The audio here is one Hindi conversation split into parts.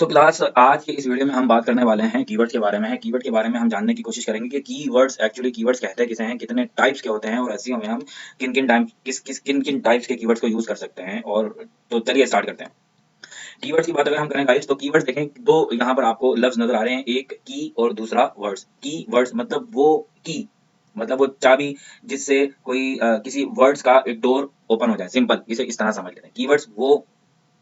सो क्लास आज के इस वीडियो में हम बात करने वाले हैं कीवर्ड्स के बारे में। कीवर्ड के बारे में हम जानने की कोशिश करेंगे कि कीवर्ड्स एक्चुअली कीवर्ड्स कहते हैं किसे हैं, कितने टाइप्स के होते हैं और एसईओ में हम किन किन टाइप्स के कीवर्ड्स को यूज कर सकते हैं। और तो चलिए स्टार्ट करते हैं। कीवर्ड्स की बात अगर हम करें गाइस तो कीवर्ड्स देखें, दो यहाँ पर आपको लफ्ज नजर आ रहे हैं, एक की और दूसरा वर्ड्स। की वर्ड्स मतलब वो की मतलब वो चाबी जिससे कोई किसी वर्ड्स का एक डोर ओपन हो जाए। सिंपल इसे इस तरह समझ लेते हैं। कीवर्ड्स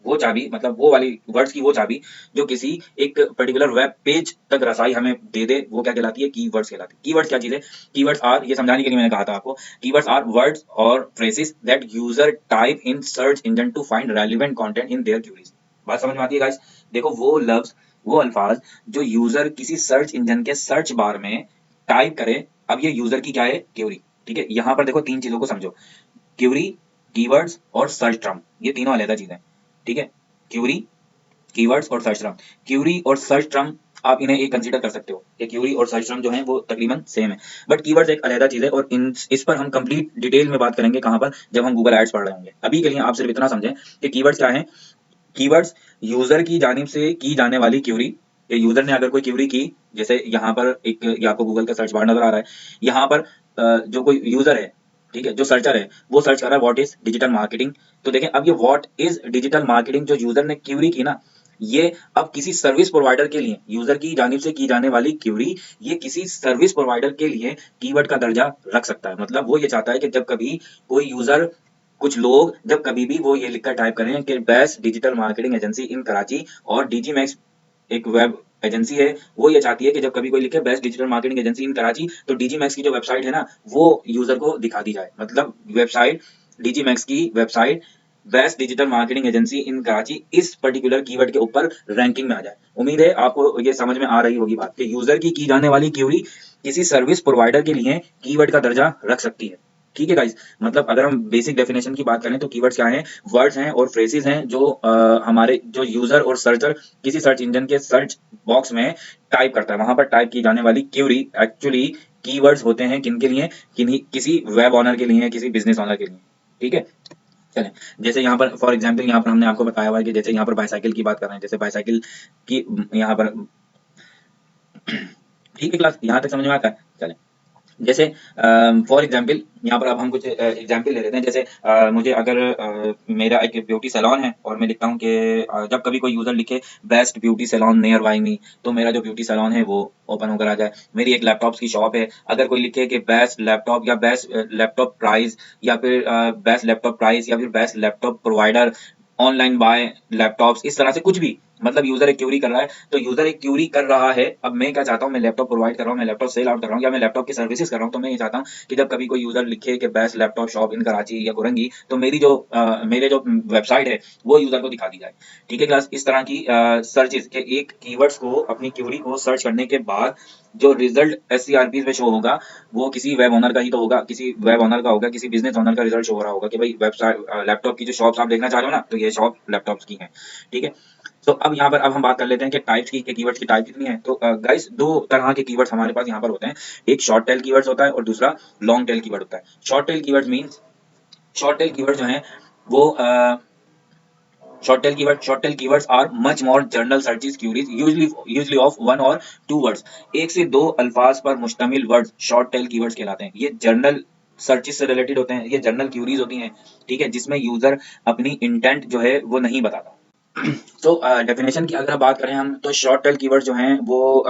वो चाबी मतलब वो वाली वर्ड्स की वो चाबी जो किसी एक पर्टिकुलर वेब पेज तक रसाई हमें दे दे, वो क्या कहलाती है? कीवर्ड्स कहलाती है। कीवर्ड्स क्या चीज है? कीवर्ड्स आर, ये समझाने के लिए मैंने कहा था आपको, कीवर्ड्स आर वर्ड्स और phrases that user type in search engine to find relevant content in their queries. बात समझ में आती है गाइस? देखो वो लफ्ज, वो अल्फाज जो यूजर किसी सर्च इंजन के सर्च बार में टाइप करे। अब ये यूजर की क्या है? क्वेरी। ठीक है, यहाँ पर देखो तीन चीजों को समझो, क्वेरी, कीवर्ड्स और सर्च टर्म, ये तीनों अलग चीजें। ठीक है, क्यूरी, कीवर्ड्स और सर्च टर्म। क्यूरी और सर्च टर्म आप इन्हें एक कंसीडर कर सकते हो कि क्यूरी और सर्च टर्म जो है वो तकरीबन सेम है, बट कीवर्ड्स एक अलग चीज है। और इस पर हम कंप्लीट डिटेल में बात करेंगे कहां पर? जब हम गूगल एड्स पढ़ रहे होंगे। अभी के लिए आप सिर्फ इतना समझें कि कीवर्ड्स क्या है। कीवर्ड्स यूजर की जानिब से की जाने वाली क्यूरी। यूजर ने अगर कोई क्यूरी की, जैसे यहाँ पर एक, ये आपको गूगल का सर्च बार नजर आ रहा है, यहाँ पर जो कोई यूजर है, ठीक है, जो सर्चर है, वो सर्च कर रहा है व्हाट इज डिजिटल मार्केटिंग। तो देखें, अब ये व्हाट इज डिजिटल मार्केटिंग जो यूजर ने क्यूरी की ना, ये अब किसी सर्विस प्रोवाइडर के लिए यूजर की जानिब से की जाने वाली क्यूरी, ये किसी सर्विस प्रोवाइडर के लिए कीवर्ड का दर्जा रख सकता है। मतलब वो ये चाहता है कि जब कभी कोई यूजर, कुछ लोग जब कभी भी वो ये लिखकर टाइप करें कि best digital marketing agency in Karachi, और डीजी मैक्स एक वेब एजेंसी है, वो ये चाहती है कि जब कभी कोई लिखे best digital marketing agency in Karachi, तो डीजी मैक्स की जो वेबसाइट है ना, वो यूजर को दिखा दी जाए। मतलब वेबसाइट, डीजी मैक्स की website best digital marketing agency in Karachi इस पर्टिकुलर कीवर्ड के ऊपर रैंकिंग में आ जाए। उम्मीद है आपको ये समझ में आ रही होगी बात कि यूजर की जाने वाली क्यूरी किसी सर्विस प्रोवाइडर के लिए कीवर्ड का दर्जा रख सकती है। ठीक है गाइस, मतलब अगर हम बेसिक डेफिनेशन की बात करें तो कीवर्ड्स क्या हैं? वर्ड्स हैं और फ्रेजेस हैं जो हमारे जो यूजर और सर्चर किसी सर्च इंजन के सर्च बॉक्स में टाइप करता है, वहां पर टाइप की जाने वाली क्यूरी एक्चुअली कीवर्ड्स होते हैं। किन के लिए? किसी वेब ऑनर के लिए, किसी बिजनेस ऑनर के लिए। ठीक है, चलें, जैसे यहाँ पर फॉर एग्जांपल यहाँ पर हमने आपको बताया हुआ है कि जैसे यहाँ पर बाईसाइकिल की बात कर रहे हैं, जैसे बाईसाइकिल की यहाँ पर ठीक है क्लास, यहाँ तक समझ में आता है? चलें, जैसे फॉर एग्जाम्पल यहाँ पर अब हम कुछ एग्जाम्पल ले लेते हैं। जैसे मुझे अगर मेरा एक ब्यूटी सैलून है और मैं लिखता हूँ कि जब कभी कोई यूजर लिखे best beauty salon near by me, तो मेरा जो ब्यूटी सैलून है वो ओपन होकर आ जाए। मेरी एक लैपटॉप्स की शॉप है, अगर कोई लिखे कि बेस्ट लैपटॉप या बेस्ट लैपटॉप प्राइस, या फिर बेस्ट लैपटॉप प्राइस, या फिर best laptop provider, online buy laptops, इस तरह से कुछ भी, मतलब यूजर एक क्यूरी कर रहा है। तो यूजर एक क्यूरी कर रहा है, अब मैं क्या चाहता हूँ? मैं लैपटॉप प्रोवाइड कर रहा हूँ, मैं लैपटॉप सेल आउट कर रहा हूँ, या मैं लैपटॉप की सर्विसेज कर रहा हूँ। तो मैं ये चाहता हूँ कि जब कभी कोई यूजर लिखे कि best laptop shop in Karachi या गुरंगी, तो मेरे जो वेबसाइट है वो यूजर को दिखा दी जाए। ठीक है क्लास, इस तरह की सर्चेस के एक कीवर्ड्स को, अपनी क्यूरी को सर्च करने के बाद जो रिजल्ट एससीआरपी में शो होगा, वो किसी वेब ओनर का ही तो होगा, किसी वेब ओनर का होगा, किसी बिजनेस ओनर का रिजल्ट शो हो रहा होगा कि भाई वेबसाइट लैपटॉप की जो शॉप्स आप देखना चाह रहे हो ना, तो ये शॉप लैपटॉप्स की है। ठीक है, तो अब यहाँ पर अब हम बात कर लेते हैं कि टाइप्स की, कीवर्ड्स की टाइप कितनी है। तो गाइस, दो तरह के कीवर्ड्स हमारे पास यहाँ पर होते हैं। एक शॉर्ट टेल कीवर्ड्स होता है और दूसरा लॉन्ग टेल कीवर्ड होता है। Short tail keywords means, short tail keywords जो हैं वो short tail keywords are much more general searches queries usually of one और टू वर्ड्स। एक से दो अल्फाज पर मुश्तमिल वर्ड्स शॉर्ट टेल कीवर्ड्स कहलाते हैं। ये जनरल सर्चेस से रिलेटेड होते हैं, ये जनरल क्यूरीज होती हैं। ठीक है, जिसमें यूजर अपनी इंटेंट जो है वो नहीं बताता। तो डेफिनेशन की अगर बात करें हम, तो शॉर्ट टेल कीवर्ड जो हैं वो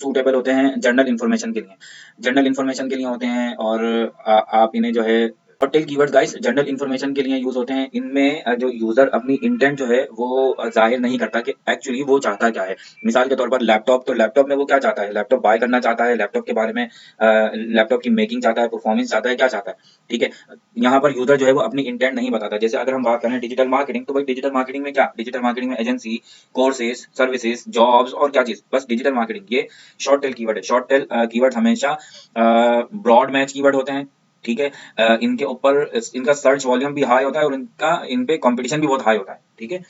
सूटेबल होते हैं जनरल इन्फॉर्मेशन के लिए, जनरल इन्फॉर्मेशन के लिए होते हैं। और आप इन्हें जो है, short tail keyword guys general information के लिए यूज होते हैं। इनमें जो यूजर अपनी इंटेंट जो है वो जाहिर नहीं करता कि एक्चुअली वो चाहता क्या है। मिसाल के तौर पर लैपटॉप, तो लैपटॉप में वो क्या चाहता है? लैपटॉप बाय करना चाहता है, लैपटॉप के बारे में, लैपटॉप की मेकिंग चाहता है, परफॉर्मेंस चाहता है, क्या चाहता है? ठीक है, यहाँ पर यूजर जो है वो अपनी इंटेंट नहीं बताता। जैसे अगर हम बात करें डिजिटल मार्केटिंग, तो भाई डिजिटल मार्केटिंग में क्या? डिजिटल मार्केटिंग में एजेंसी, कोर्सेज, सर्विसेज, जॉब्स और क्या चीज? बस डिजिटल मार्केटिंग। ये शॉर्ट टेल कीवर्ड है। शॉर्ट टेल कीवर्ड हमेशा ब्रॉड मैच कीवर्ड होते हैं। ठीक है, इनके ऊपर इनका सर्च वॉल्यूम भी हाई होता है और इनका इन पे कंपटीशन भी बहुत हाई होता है। ठीक है,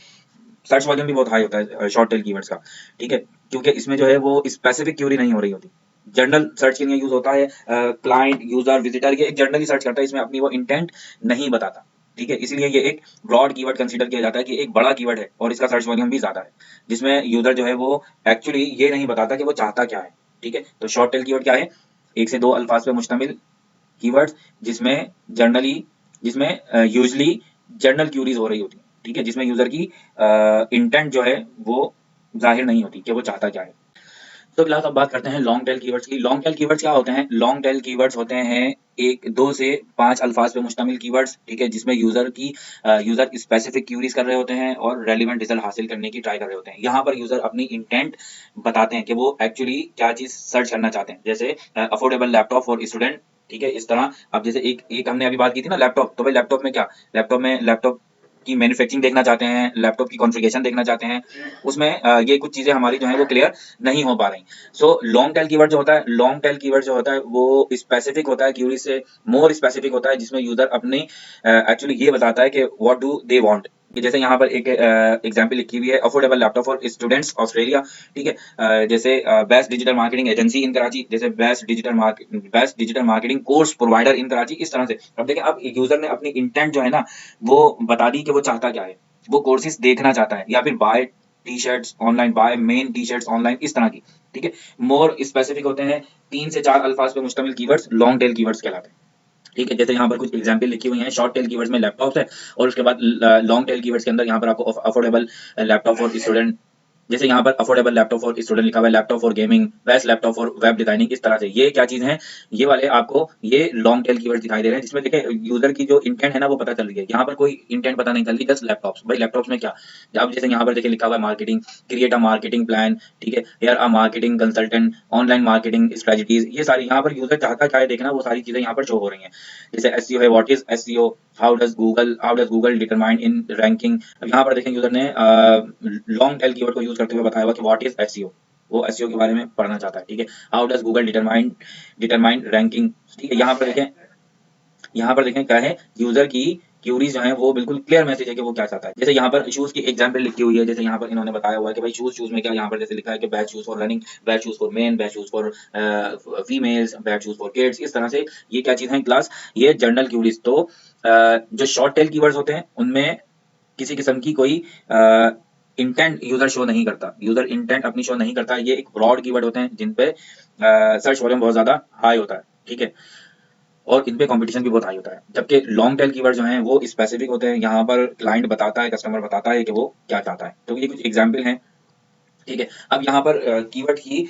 सर्च वॉल्यूम भी बहुत हाई होता है शॉर्ट टेल कीवर्ड्स का। ठीक है, क्योंकि इसमें जो है वो स्पेसिफिक क्यूरी नहीं हो रही होती। जनरल सर्च के लिए यूज होता है, क्लाइंट, यूजर, विजिटर, ये एक जनरली सर्च करता है, इसमें अपनी वो इंटेंट नहीं बताता। ठीक है, इसलिए ये एक ब्रॉड कीवर्ड कंसीडर किया जाता है कि एक बड़ा कीवर्ड है और इसका सर्च वॉल्यूम भी ज्यादा है, जिसमें यूजर जो है वो एक्चुअली ये नहीं बताता कि वो चाहता क्या है। ठीक है, तो शॉर्ट टेल कीवर्ड क्या है? एक से दो अल्फाज पे मुश्तमिल कीवर्ड्स जिसमें जनरली जिसमें यूजली जनरल क्यूरीज हो रही होती है। ठीक है, जिसमें यूजर की इंटेंट जो है वो जाहिर नहीं होती कि वो चाहता क्या है। तो क्लास अब बात करते हैं लॉन्ग टेल कीवर्ड्स की। लॉन्ग टेल कीवर्ड्स क्या होते हैं? लॉन्ग टेल कीवर्ड्स होते हैं एक दो से पांच अल्फाज पे मुश्तमिल कीवर्ड्स, ठीक है, जिसमें यूजर स्पेसिफिक क्यूरीज कर रहे होते हैं और रेलिवेंट रिजल्ट हासिल करने की ट्राई कर रहे होते हैं। यहाँ पर यूजर अपनी इंटेंट बताते हैं कि वो एक्चुअली क्या चीज सर्च करना चाहते हैं, जैसे अफोर्डेबल लैपटॉप फॉर स्टूडेंट। ठीक है, इस तरह अब जैसे एक एक हमने अभी बात की थी ना लैपटॉप, तो भाई लैपटॉप में क्या, लैपटॉप की मैन्युफैक्चरिंग देखना चाहते हैं, लैपटॉप की कॉन्फ़िगरेशन देखना चाहते हैं, उसमें ये कुछ चीजें हमारी जो है वो क्लियर नहीं हो पा रही। सो लॉन्ग टेल कीवर्ड जो होता है, लॉन्ग टेल कीवर्ड जो होता है वो स्पेसिफिक होता है, क्यूरी से मोर स्पेसिफिक होता है, जिसमें यूजर अपनी एक्चुअली ये बताता है कि व्हाट डू दे वांट। जैसे यहाँ पर एक एग्जांपल लिखी हुई है, affordable laptop for students Australia. ठीक है, जैसे best digital marketing agency in Karachi, जैसे best digital marketing course provider in Karachi, इस तरह से। अब देखें, अब यूजर ने अपनी इंटेंट जो है ना वो बता दी कि वो चाहता क्या है, वो कोर्सेज देखना चाहता है या फिर buy t shirts online, buy men t shirts online, इस तरह की। ठीक है, मोर स्पेसिफिक होते हैं, तीन से चार अल्फाज पे मुश्तमिल कीवर्ड्स लॉन्ग टेल कीवर्ड्स कहलाते हैं। ठीक है, जैसे यहाँ पर कुछ एग्जांपल लिखी हुई हैं, शॉर्ट टेल कीवर्ड्स में लैपटॉप्स है और उसके बाद लॉन्ग टेल कीवर्ड्स के अंदर यहाँ पर आपको अफोर्डेबल लैपटॉप फॉर स्टूडेंट, जैसे यहाँ पर अफोर्डेबल लैपटॉप फॉर स्टूडेंट लिखा हुआ है, laptop for gaming, best laptop for web designing, इस तरह से। ये क्या चीज है? ये वाले आपको ये लॉन्ग टेल कीवर्ड दिखाई दे रहे हैं, जिसमें देखें यूजर की जो इंटेंट है ना वो पता चल रही है। यहाँ पर कोई इंटेंट पता नहीं चल रही, जस्ट लैपटॉप्स। भाई लैपटॉप्स में क्या, अब जैसे यहाँ पर देखिए लिखा हुआ है marketing, create a marketing plan. ठीक है, here a marketing consultant, online marketing strategies, ये सारी यहाँ पर यूजर चाहता क्या है देखना, वो सारी चीजें यहाँ पर शो हो रही हैं। जैसे एसईओ है, what is SEO, how does Google determine in ranking. अब यहाँ पर देखें यूजर ने लॉन्ग टेल कीवर्ड को यूज करते हुए बताया हुआ कि व्हाट इज एसईओ, वो एसईओ के बारे में पढ़ना चाहता है। ठीक है, how does Google determine ranking. ठीक है, यहाँ पर देखें क्या है, यूजर की क्यूरीज जो है वो बिल्कुल क्लियर मैसेज है कि वो क्या चाहता है। जैसे यहाँ पर शूज की एग्जांपल लिखी हुई है, जैसे यहाँ पर इन्होंने बताया हुआ है कि भाई शूज में क्या, यहाँ पर जैसे लिखा है कि best shoes for running, best shoes for main, best shoes for females, best shoes for kids, इस तरह से। ये क्या चीज है क्लास, ये जनरल क्यूरीज। तो जो शॉर्ट टेल कीवर्ड्स होते हैं उनमें किसी किस्म की कोई इंटेंट यूजर शो नहीं करता, यूजर इंटेंट अपनी शो नहीं करता। ये एक ब्रॉड कीवर्ड होते हैं जिन पे सर्च वॉल्यूम बहुत ज्यादा हाई होता है। ठीक है, और इन पे कंपटीशन भी बहुत हाई होता है। जबकि लॉन्ग टेल कीवर्ड जो हैं वो स्पेसिफिक होते हैं, यहाँ पर क्लाइंट बताता है, कस्टमर बताता है कि वो क्या चाहता है। तो ये कुछ एग्जाम्पल हैं। ठीक है, अब यहाँ पर कीवर्ड की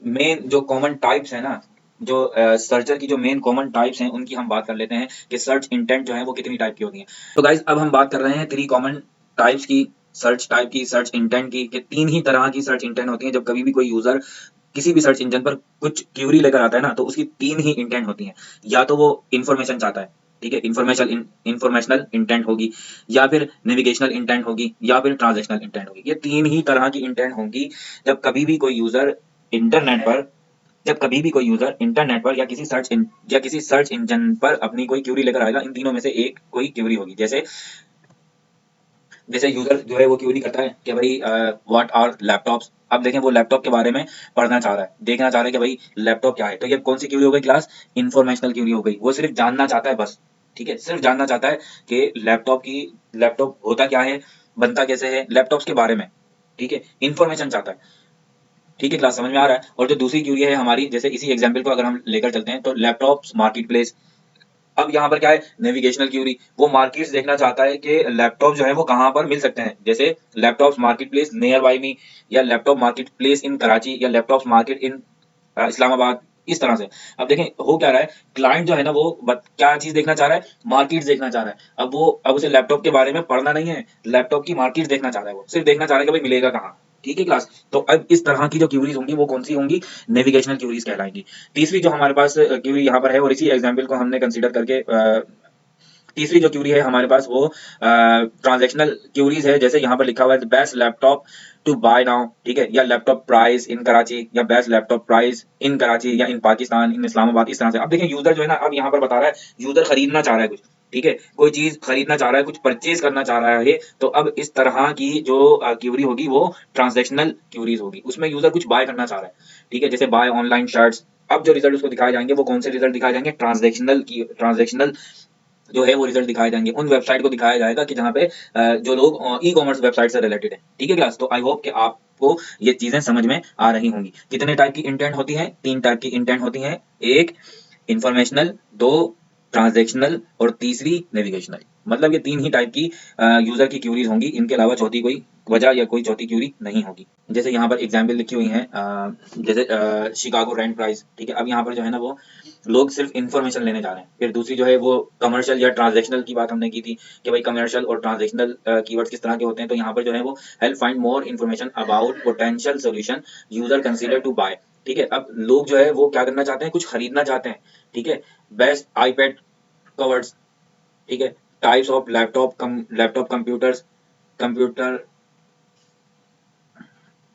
मेन जो कॉमन टाइप्स है ना, जो सर्चर की जो मेन कॉमन टाइप्स हैं उनकी हम बात कर लेते हैं कि सर्च इंटेंट जो है वो कितनी टाइप की होती है। तो गाइज अब हम बात कर रहे हैं थ्री कॉमन टाइप्स की, सर्च टाइप की, सर्च इंटेंट की, कि तीन ही तरह की सर्च इंटेंट होती है। जब कभी भी कोई यूजर किसी भी सर्च इंजन पर कुछ क्यूरी लेकर आता है ना, तो उसकी तीन ही इंटेंट होती हैं। या तो वो इंफॉर्मेशन चाहता है, ठीक है, इंफॉर्मेशनल इंटेंट होगी, या फिर नेविगेशनल इंटेंट होगी, या फिर ट्रांजैक्शनल इंटेंट होगी। ये तीन ही तरह की इंटेंट होंगी जब कभी भी कोई यूजर इंटरनेट पर जब कभी भी कोई यूजर इंटरनेट पर या किसी सर्च इंजन पर अपनी कोई क्यूरी लेकर आएगा, इन तीनों में से एक कोई क्यूरी होगी। जैसे जैसे यूजर जो है वो क्यूरी करता है कि भाई व्हाट आर लैपटॉप्स। अब देखें वो लैपटॉप के बारे में पढ़ना चाह रहा है, देखना चाह रहा है कि भाई लैपटॉप क्या है। तो ये कौन सी क्यूरी हो गई क्लास? इन्फॉर्मेशनल क्यूरी हो गई। वो सिर्फ जानना चाहता है बस। ठीक है, सिर्फ जानना चाहता है कि लैपटॉप होता क्या है, बनता कैसे है, लैपटॉप्स के बारे में। ठीक है, इन्फॉर्मेशन चाहता है। ठीक है क्लास, समझ में आ रहा है? और जो दूसरी क्यूरी है हमारी, जैसे इसी एग्जाम्पल को अगर हम लेकर चलते हैं तो लैपटॉप्स मार्केट प्लेस। अब यहाँ पर क्या है, नेविगेशनल क्यूरी। वो मार्केट्स देखना चाहता है कि लैपटॉप जो है वो कहाँ पर मिल सकते हैं, जैसे laptops market place near by me, या laptop market place in Karachi, या लैपटॉप्स मार्केट इन इस्लामाबाद, इस तरह से। अब देखें हो क्या रहा है, क्लाइंट जो है ना वो क्या चीज देखना चाह रहा है, मार्केट देखना चाह रहा है। अब उसे लैपटॉप के बारे में पढ़ना नहीं है, लैपटॉप की मार्केट देखना चाह रहा है, वो सिर्फ देखना चाह रहा है कि भाई मिलेगा कहाँ। ठीक है क्लास, तो अब इस तरह की जो क्यूरीज होंगी वो कौन सी होंगी? नेविगेशनल क्यूरीज कहलाएंगी। तीसरी जो हमारे पास क्यूरी यहाँ पर है, और इसी एग्जाम्पल को हमने कंसीडर करके तीसरी जो क्यूरी है हमारे पास वो ट्रांजैक्शनल क्यूरीज है। जैसे यहाँ पर लिखा हुआ है best laptop to buy now, ठीक है, या लैपटॉप प्राइस इन कराची, या best laptop price in Karachi, या इन पाकिस्तान, इन इस्लामाबाद, इस तरह से। अब देखिए यूजर जो है ना, अब यहाँ पर बता रहा है यूजर खरीदना चाह रहा है कुछ। ठीक है, कोई चीज खरीदना चाह रहा है, कुछ परचेज करना चाह रहा है। तो अब इस तरह की जो क्यूरी होगी वो ट्रांजैक्शनल क्यूरीज होगी, उसमें यूजर कुछ बाय करना चाह रहा है। ठीक है, जैसे बाय ऑनलाइन शर्ट्स। अब जो रिजल्ट उसको दिखाए जाएंगे वो कौन से रिजल्ट दिखाए जाएंगे? ट्रांजैक्शनल जो है वो रिजल्ट दिखाए जाएंगे, उन वेबसाइट को दिखाया जाएगा कि जहाँ पे जो लोग ई कॉमर्स वेबसाइट से रिलेटेड है। ठीक है क्लास, तो आई होप कि आपको ये चीजें समझ में आ रही होंगी। कितने टाइप की इंटेंट होती है? 3 टाइप की इंटेंट होती है। एक इंफॉर्मेशनल, 2 ट्रांजैक्शनल और तीसरी नेविगेशनल। मतलब ये 3 ही टाइप की यूजर की क्यूरीज होंगी, इनके अलावा चौथी कोई वजह या कोई चौथी क्यूरी नहीं होगी। जैसे यहाँ पर एग्जाम्पल लिखी हुई है, जैसे शिकागो रेंट प्राइस। ठीक है, अब यहाँ पर जो है ना वो लोग सिर्फ इन्फॉर्मेशन लेने जा रहे हैं। फिर दूसरी जो है वो कमर्शियल या ट्रांजैक्शनल की बात हमने की थी कि भाई कमर्शियल और ट्रांजैक्शनल कीवर्ड्स किस तरह के होते हैं। तो यहाँ पर जो है वो help find more information about potential solution user consider to buy. ठीक है, अब लोग जो है वो क्या करना चाहते हैं, कुछ खरीदना चाहते हैं। ठीक है, बेस्ट आईपैड कवर्स। ठीक है, types of laptop computers computer.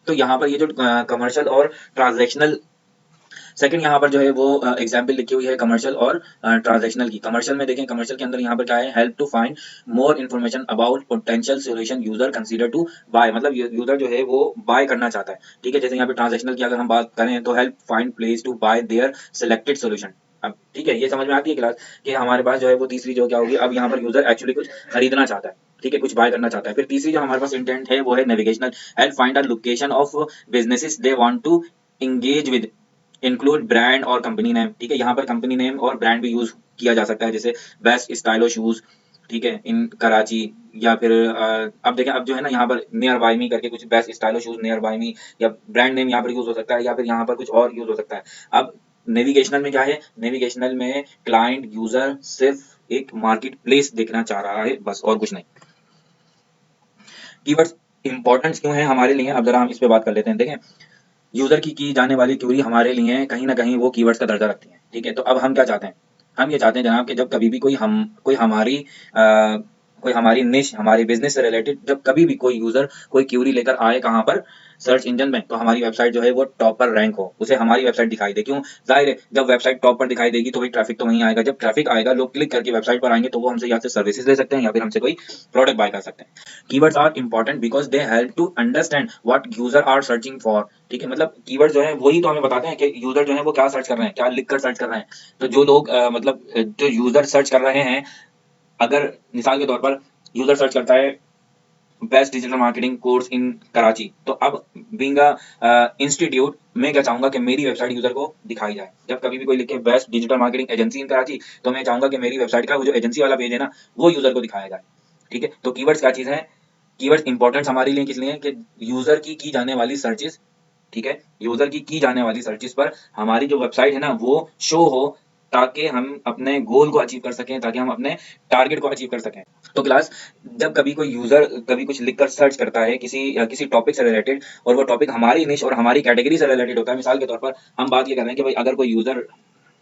तो यहाँ पर ये जो कमर्शियल और ट्रांजैक्शनल, सेकंड यहाँ पर जो है वो एग्जाम्पल लिखी हुई है कमर्शियल और ट्रांजैक्शनल की। कमर्शियल में देखें, कमर्शियल के अंदर यहाँ पर क्या है, help to find more information about potential solution user consider to buy. मतलब यूजर जो है वो बाय करना चाहता है। ठीक है, जैसे यहाँ पे ट्रांजैक्शनल की अगर हम बात करें तो help find place to buy their selected solution. अब ठीक है, ये समझ में आती है क्लास कि हमारे पास जो है वो तीसरी जो क्या होगी, अब यहाँ पर यूजर एक्चुअली कुछ खरीदना चाहता है। ठीक है, कुछ बाय करना चाहता है। फिर तीसरी जो हमारे पास इंटेंट है वो है navigational, help find a location of businesses they want to engage with, include brand और कंपनी नेम। ठीक है, यहाँ पर कंपनी नेम और ब्रांड भी यूज किया जा सकता है, जैसे बेस्ट स्टाइलो शूज। ठीक है, इन कराची। या फिर अब देखें, अब जो है ना यहाँ पर नियर बाय मी करके कुछ best stylo shoes near by me, या ब्रांड नेम यहाँ पर यूज हो सकता है, या फिर यहाँ पर कुछ और यूज हो सकता है। अब नेविगेशनल में क्या है, नेविगेशनल में क्लाइंट यूजर सिर्फ एक मार्केट प्लेस देखना चाह रहा है, बस और कुछ नहीं। कीवर्ड्स इंपॉर्टेंस क्यों है हमारे लिए, अब जरा हम इस पे बात कर लेते हैं। देखें, यूजर की जाने वाली क्यूरी हमारे लिए कहीं ना कहीं वो कीवर्ड्स का दर्जा रखती है। ठीक है, तो अब हम क्या चाहते हैं, हम ये चाहते हैं जनाब कि जब कभी भी कोई हमारी निश, हमारी बिजनेस से रिलेटेड जब कभी भी कोई यूजर कोई क्यूरी लेकर आए कहाँ पर, सर्च इंजन में, तो हमारी वेबसाइट जो है वो टॉप पर रैंक हो, उसे हमारी वेबसाइट दिखाई दे। क्यों? जाहिर है, जब वेबसाइट टॉप पर दिखाई देगी तो भाई ट्रैफिक तो वहीं आएगा। जब ट्रैफिक आएगा, लोग क्लिक करके वेबसाइट पर आएंगे, तो वो हमसे या तो सर्विसेज ले सकते हैं या फिर हमसे कोई प्रोडक्ट बाय कर सकते हैं। Keywords are important because they help to understand what user are searching for. ठीक है, मतलब कीवर्ड जो है वही तो हमें बताते हैं कि यूजर जो है वो क्या सर्च कर रहे हैं, क्या लिखकर सर्च कर रहे हैं। तो जो लोग जो यूजर सर्च कर रहे हैं, अगर मिसाल के तौर पर यूजर सर्च करता है best digital marketing course in Karachi, तो अब बीइंग इंस्टीट्यूट, मैं क्या चाहूंगा कि मेरी वेबसाइट यूजर को दिखाई जाए। जब कभी भी कोई लिखे best digital marketing agency in Karachi, तो मैं चाहूंगा कि मेरी वेबसाइट का वो जो एजेंसी वाला पेज है ना, वो यूजर को दिखाया जाए। ठीक है, तो कीवर्ड्स क्या चीज है, कीवर्ड्स इंपॉर्टेंट हमारे लिए किस लिए कि यूजर की जाने वाली सर्चेस। ठीक है, यूजर की जाने वाली सर्चेस पर हमारी जो वेबसाइट है ना वो शो हो, ताकि हम अपने गोल को अचीव कर सकें, ताकि हम अपने टारगेट को अचीव कर सकें। तो क्लास, जब कभी कोई यूजर कभी कुछ लिखकर सर्च करता है किसी टॉपिक से रिलेटेड, और वो टॉपिक हमारी निश और हमारी कैटेगरी से रिलेटेड होता है, मिसाल के तौर पर हम बात ये कर रहे हैं कि भाई अगर कोई यूजर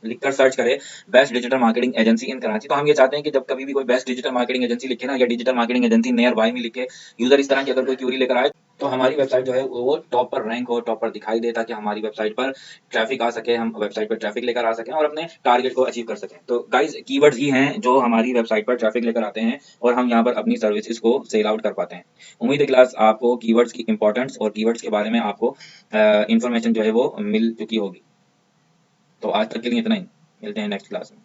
लिखकर सर्च करे best digital marketing agency in Karachi, तो हम ये चाहते हैं कि जब कभी भी कोई बेस्ट डिजिटल मार्केटिंग एजेंसी लिखे ना, या digital marketing agency near by में लिखे, यूजर इस तरह की अगर कोई क्यूरी लेकर आए, तो हमारी वेबसाइट जो है वो टॉप पर रैंक हो, टॉप पर दिखाई दे, ताकि हमारी वेबसाइट पर ट्रैफिक आ सके, हम वेबसाइट पर ट्रैफिक लेकर आ सकें और अपने टारगेट को अचीव कर सकें। तो गाइज, कीवर्ड्स ही हैं जो हमारी वेबसाइट पर ट्रैफिक लेकर आते हैं और हम यहाँ पर अपनी सर्विसेज को सेल आउट कर पाते हैं। उम्मीद है क्लास आपको कीवर्ड्स की इंपॉर्टेंस और कीवर्ड्स के बारे में आपको इंफॉर्मेशन जो है वो मिल चुकी होगी। तो आज तक के लिए इतना ही, मिलते हैं नेक्स्ट क्लास में।